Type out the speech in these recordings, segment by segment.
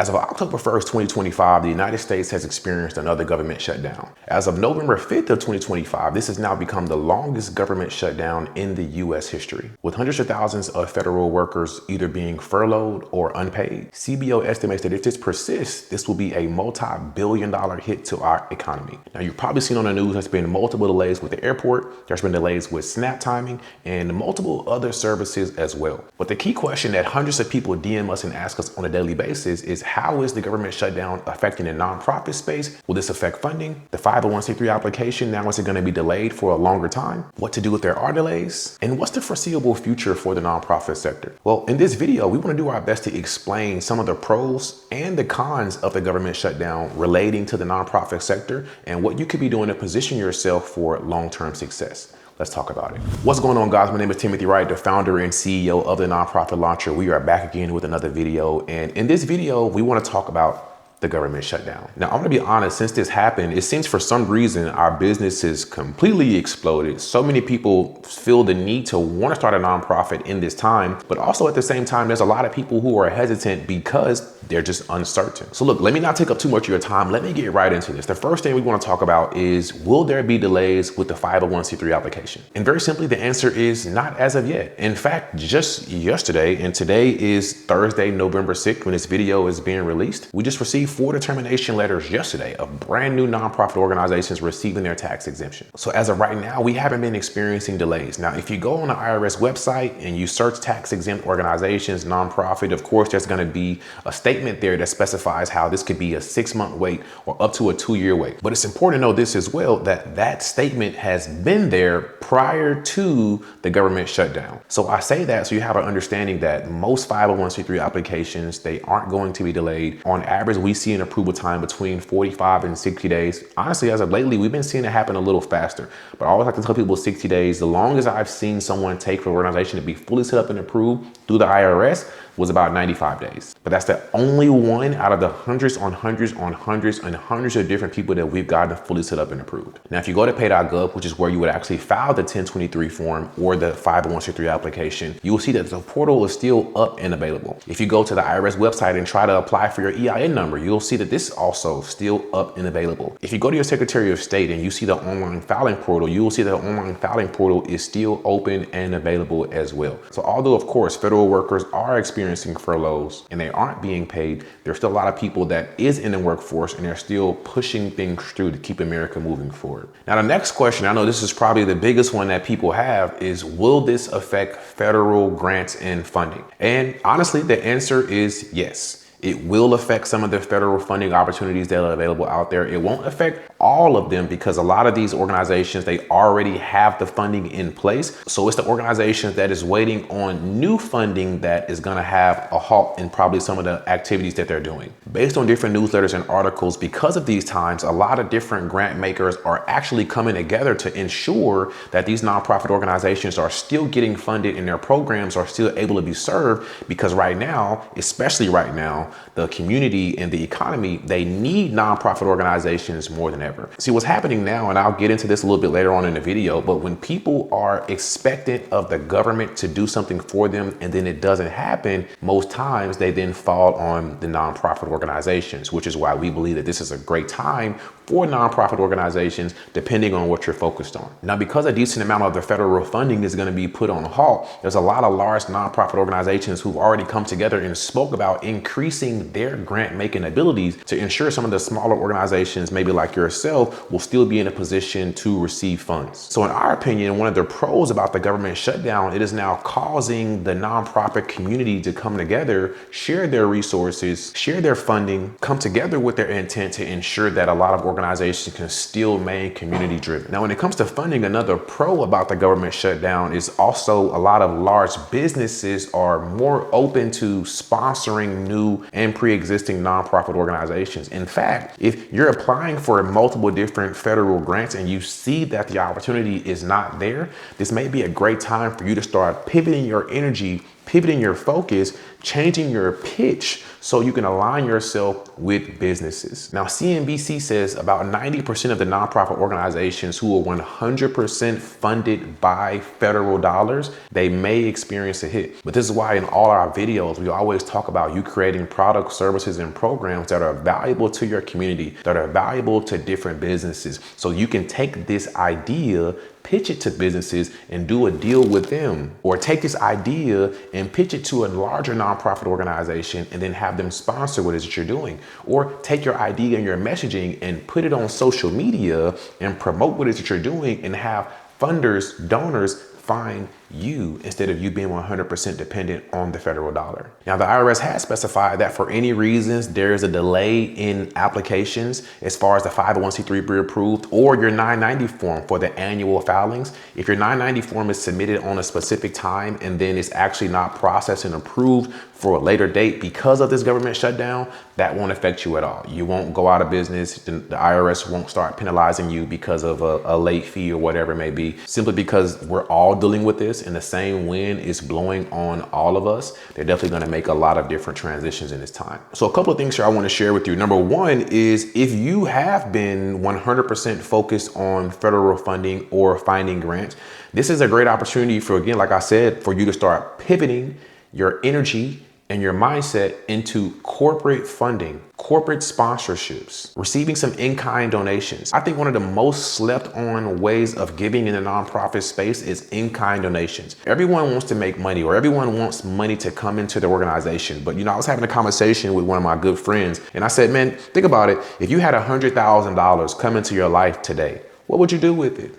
As of October 1st, 2025, the United States has experienced another government shutdown. As of November 5th of 2025, this has now become the longest government shutdown in the U.S. history, with hundreds of thousands of federal workers either being furloughed or unpaid. CBO estimates that if this persists, this will be a multi-billion-dollar hit to our economy. Now, you've probably seen on the news there's been multiple delays with the airport, there's been delays with SNAP timing, and multiple other services as well. But the key question that hundreds of people DM us and ask us on a daily basis is, how is the government shutdown affecting the nonprofit space? Will this affect funding? The 501c3 application, now is it going to be delayed for a longer time? What to do if there are delays? And what's the foreseeable future for the nonprofit sector? Well, in this video, we want to do our best to explain some of the pros and the cons of the government shutdown relating to the nonprofit sector and what you could be doing to position yourself for long-term success. Let's talk about it. What's going on, guys? My name is Timothy Wright, the founder and CEO of the Nonprofit Launcher. We are back again with another video. And in this video, we want to talk about the government shutdown. Now, I'm gonna be honest, since this happened, it seems for some reason our business has completely exploded. So many people feel the need to want to start a nonprofit in this time, but also at the same time, there's a lot of people who are hesitant because they're just uncertain. So look, let me not take up too much of your time. Let me get right into this. The first thing we want to talk about is, will there be delays with the 501c3 application? And very simply, the answer is not as of yet. In fact, just yesterday, and today is Thursday, November 6th, when this video is being released, we just received 4 determination letters yesterday of brand new nonprofit organizations receiving their tax exemption. So as of right now, we haven't been experiencing delays. Now, if you go on the IRS website and you search tax exempt organizations, nonprofit, of course, there's going to be a statement there that specifies how this could be a 6-month wait or up to a 2-year wait. But it's important to know this as well, that that statement has been there prior to the government shutdown. So I say that so you have an understanding that most 501c3 applications, they aren't going to be delayed. On average, we see an approval time between 45 and 60 days. Honestly, as of lately, we've been seeing it happen a little faster, but I always like to tell people 60 days. The longest I've seen someone take for an organization to be fully set up and approved through the IRS was about 95 days. But that's the only one out of the hundreds on hundreds on hundreds and hundreds of different people that we've gotten fully set up and approved. Now, if you go to pay.gov, which is where you would actually file the 1023 form or the 501c3 application, you will see that the portal is still up and available. If you go to the IRS website and try to apply for your EIN number, you'll see that this is also still up and available. If you go to your Secretary of State and you see the online filing portal, you will see that the online filing portal is still open and available as well. So although, of course, federal workers are experiencing furloughs and they aren't being paid, there's still a lot of people that is in the workforce and they're still pushing things through to keep America moving forward. Now, the next question, I know this is probably the biggest one that people have, is will this affect federal grants and funding? And honestly, the answer is yes. It will affect some of the federal funding opportunities that are available out there. It won't affect all of them because a lot of these organizations, they already have the funding in place. So it's the organizations that is waiting on new funding that is going to have a halt in probably some of the activities that they're doing. Based on different newsletters and articles, because of these times, a lot of different grant makers are actually coming together to ensure that these nonprofit organizations are still getting funded and their programs are still able to be served, because right now, especially right now, the community and the economy, they need nonprofit organizations more than ever. See, what's happening now, and I'll get into this a little bit later on in the video, but when people are expectant of the government to do something for them and then it doesn't happen, most times they then fall on the nonprofit organizations, which is why we believe that this is a great time for nonprofit organizations, depending on what you're focused on. Now, because a decent amount of the federal funding is going to be put on halt, there's a lot of large nonprofit organizations who've already come together and spoke about increasing their grant making abilities to ensure some of the smaller organizations, maybe like yourself, will still be in a position to receive funds. So in our opinion, one of the pros about the government shutdown, it is now causing the nonprofit community to come together, share their resources, share their funding, come together with their intent to ensure that a lot of organizations can still remain community driven. Now, when it comes to funding, another pro about the government shutdown is also a lot of large businesses are more open to sponsoring new and pre-existing nonprofit organizations. In fact, if you're applying for multiple different federal grants and you see that the opportunity is not there, this may be a great time for you to start pivoting your energy, pivoting your focus, changing your pitch so you can align yourself with businesses. Now, CNBC says about 90% of the nonprofit organizations who are 100% funded by federal dollars, they may experience a hit. But this is why in all our videos, we always talk about you creating products, services, and programs that are valuable to your community, that are valuable to different businesses. So you can take this idea, pitch it to businesses and do a deal with them, or take this idea and pitch it to a larger nonprofit organization and then have them sponsor what it is that you're doing, or take your idea and your messaging and put it on social media and promote what it is that you're doing and have funders, donors find you instead of you being 100% dependent on the federal dollar. Now, the IRS has specified that for any reasons, there is a delay in applications as far as the 501c3 be approved or your 990 form for the annual filings. If your 990 form is submitted on a specific time and then it's actually not processed and approved for a later date because of this government shutdown, that won't affect you at all. You won't go out of business. The IRS won't start penalizing you because of a late fee or whatever it may be, simply because we're all dealing with this and the same wind is blowing on all of us. They're definitely going to make a lot of different transitions in this time. So a couple of things here I want to share with you. Number one is if you have been 100% focused on federal funding or finding grants, this is a great opportunity for, again, like I said, for you to start pivoting your energy and your mindset into corporate funding, corporate sponsorships, receiving some in-kind donations. I think one of the most slept on ways of giving in the nonprofit space is in-kind donations. Everyone wants to make money, or everyone wants money to come into their organization. But I was having a conversation with one of my good friends and I said, man, think about it. If you had $100,000 come into your life today, what would you do with it?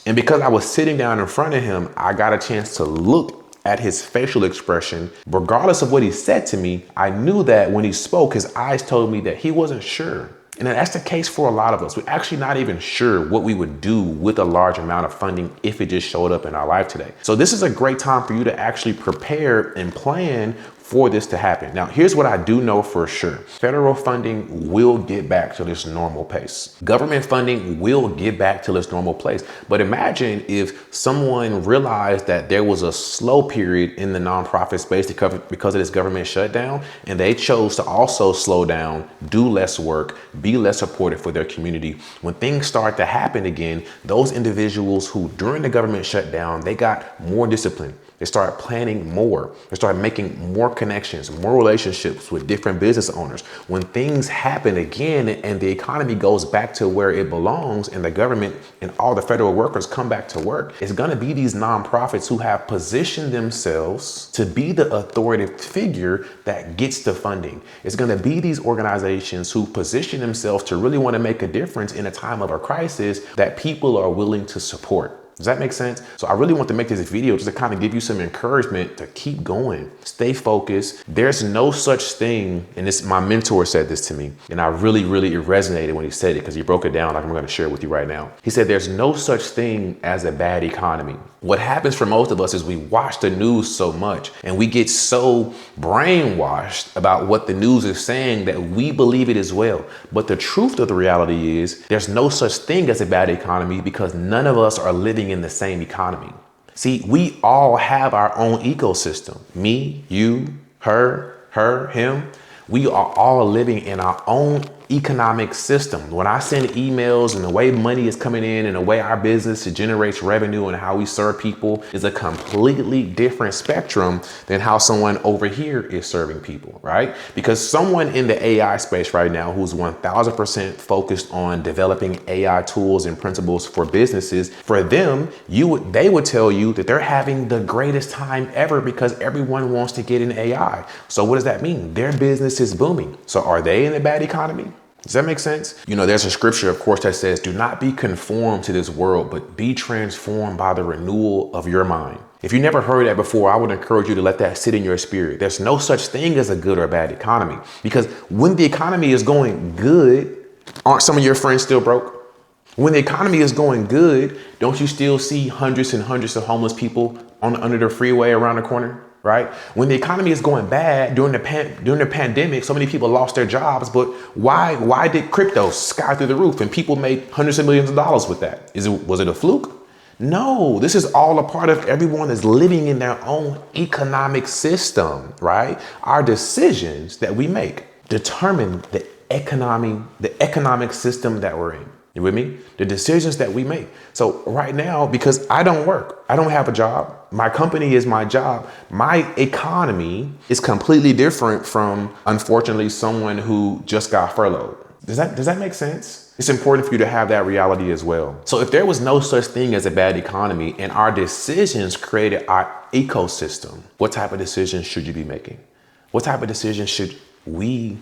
And because I was sitting down in front of him, I got a chance to look at his facial expression. Regardless of what he said to me, I knew that when he spoke, his eyes told me that he wasn't sure. And that's the case for a lot of us. We're actually not even sure what we would do with a large amount of funding if it just showed up in our life today. So this is a great time for you to actually prepare and plan for this to happen. Now, here's what I do know for sure. Federal funding will get back to this normal pace. Government funding will get back to its normal place. But imagine if someone realized that there was a slow period in the nonprofit space because of this government shutdown, and they chose to also slow down, do less work, be less supportive for their community. When things start to happen again, those individuals who during the government shutdown, they got more discipline. They started planning more. They started making more connections, more relationships with different business owners. When things happen again and the economy goes back to where it belongs and the government and all the federal workers come back to work, it's going to be these nonprofits who have positioned themselves to be the authoritative figure that gets the funding. It's going to be these organizations who position themselves to really want to make a difference in a time of a crisis that people are willing to support. Does that make sense? So I really want to make this video just to kind of give you some encouragement to keep going, stay focused. There's no such thing, and this, my mentor said this to me, and I really resonated when he said it because he broke it down like I'm going to share with you right now. He said, there's no such thing as a bad economy. What happens for most of us is we watch the news so much and we get so brainwashed about what the news is saying that we believe it as well. But the truth of the reality is there's no such thing as a bad economy because none of us are living in the same economy. See, we all have our own ecosystem. Me, you, her, him. We are all living in our own economic system. When I send emails and the way money is coming in and the way our business generates revenue and how we serve people is a completely different spectrum than how someone over here is serving people, right? Because someone in the AI space right now who's 1000% focused on developing AI tools and principles for businesses, for them, they would tell you that they're having the greatest time ever because everyone wants to get in AI. So what does that mean? Their business is booming. So are they in a bad economy? Does that make sense? There's a scripture, of course, that says, do not be conformed to this world, but be transformed by the renewal of your mind. If you never heard that before, I would encourage you to let that sit in your spirit. There's no such thing as a good or bad economy, because when the economy is going good, aren't some of your friends still broke? When the economy is going good, don't you still see hundreds and hundreds of homeless people under the freeway around the corner? Right? When the economy is going bad during the pandemic, so many people lost their jobs. But why did crypto sky through the roof and people made hundreds of millions of dollars with that? Was it a fluke? No, this is all a part of everyone that's living in their own economic system, right? Our decisions that we make determine the economic system that we're in. You with me? The decisions that we make. So right now, because I don't work, I don't have a job. My company is my job. My economy is completely different from, unfortunately, someone who just got furloughed. Does that make sense? It's important for you to have that reality as well. So if there was no such thing as a bad economy and our decisions created our ecosystem, what type of decisions should you be making? What type of decisions should we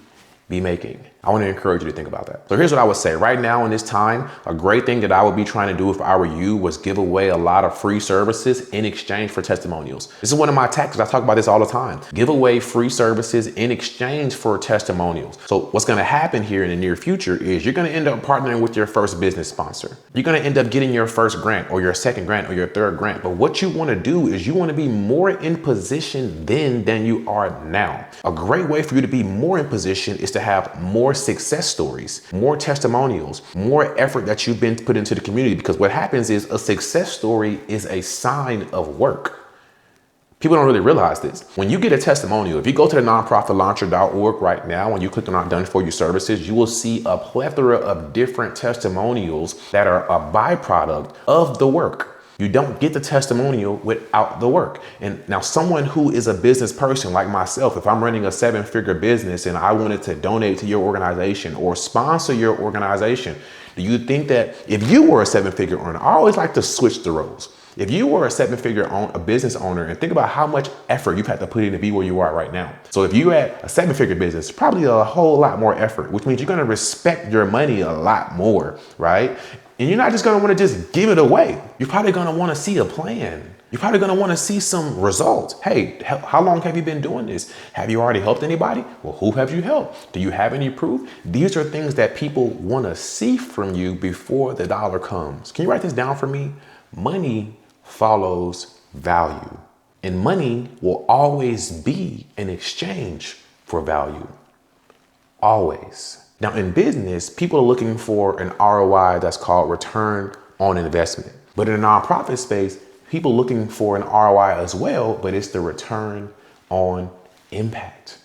be making? I want to encourage you to think about that. So here's what I would say. Right now in this time, a great thing that I would be trying to do if I were you was give away a lot of free services in exchange for testimonials. This is one of my tactics. I talk about this all the time. Give away free services in exchange for testimonials. So what's going to happen here in the near future is you're going to end up partnering with your first business sponsor. You're going to end up getting your first grant or your second grant or your third grant. But what you want to do is you want to be more in position then than you are now. A great way for you to be more in position is to have more success stories, more testimonials, more effort that you've been put into the community. Because what happens is a success story is a sign of work. People don't really realize this. When you get a testimonial, if you go to the nonprofitlauncher.org right now, when you click on Not Done For You services, you will see a plethora of different testimonials that are a byproduct of the work. You don't get the testimonial without the work. And now someone who is a business person like myself, if I'm running a 7-figure business and I wanted to donate to your organization or sponsor your organization, do you think that if you were a 7-figure earner, I always like to switch the roles. If you were a 7-figure a business owner, and think about how much effort you've had to put in to be where you are right now. So if you had a 7-figure business, probably a whole lot more effort, which means you're going to respect your money a lot more, right? And you're not just going to want to just give it away. You're probably going to want to see a plan. You're probably going to want to see some results. Hey, how long have you been doing this? Have you already helped anybody? Well, who have you helped? Do you have any proof? These are things that people want to see from you before the dollar comes. Can you write this down for me? Money follows value, and money will always be in exchange for value. Always. Now in business, people are looking for an ROI that's called return on investment. But in the nonprofit space, people are looking for an ROI as well, but it's the return on impact.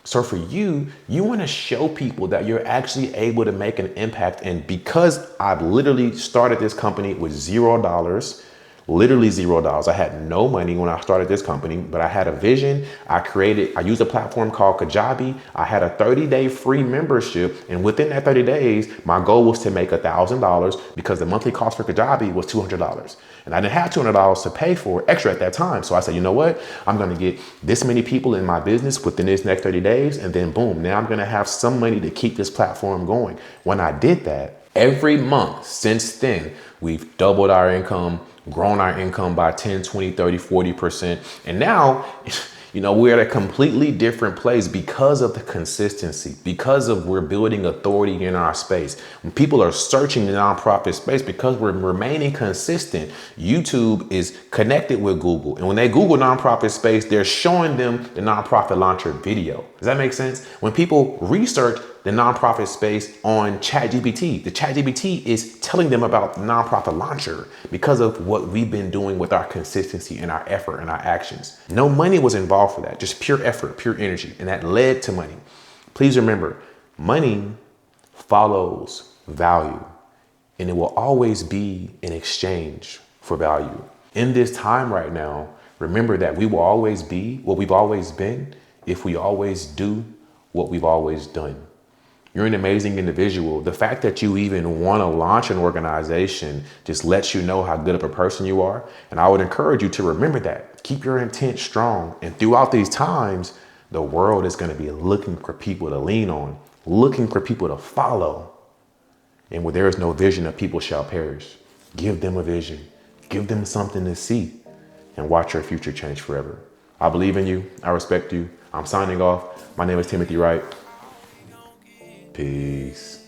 So for you, you want to show people that you're actually able to make an impact. And because I've literally started this company with $0, literally $0. I had no money when I started this company, but I had a vision. I used a platform called Kajabi. I had a 30-day free membership. And within that 30 days, my goal was to make $1,000 because the monthly cost for Kajabi was $200. And I didn't have $200 to pay for extra at that time. So I said, you know what? I'm going to get this many people in my business within this next 30 days. And then boom, now I'm going to have some money to keep this platform going. When I did that, every month since then, we've doubled our income, grown our income by 10, 20, 30, 40%. And now, we're at a completely different place because of the consistency, because of we're building authority in our space. When people are searching the nonprofit space, because we're remaining consistent, YouTube is connected with Google. And when they Google nonprofit space, they're showing them the nonprofit launcher video. Does that make sense? When people research the nonprofit space on ChatGPT, the ChatGPT is telling them about the nonprofit launcher because of what we've been doing with our consistency and our effort and our actions. No money was involved for that, just pure effort, pure energy, and that led to money. Please remember, money follows value, and it will always be in exchange for value. In this time right now, remember that we will always be what we've always been if we always do what we've always done. You're an amazing individual. The fact that you even want to launch an organization just lets you know how good of a person you are. And I would encourage you to remember that. Keep your intent strong. And throughout these times, the world is going to be looking for people to lean on, looking for people to follow. And where there is no vision, the people shall perish. Give them a vision. Give them something to see and watch your future change forever. I believe in you. I respect you. I'm signing off. My name is Timothy Wright. Peace.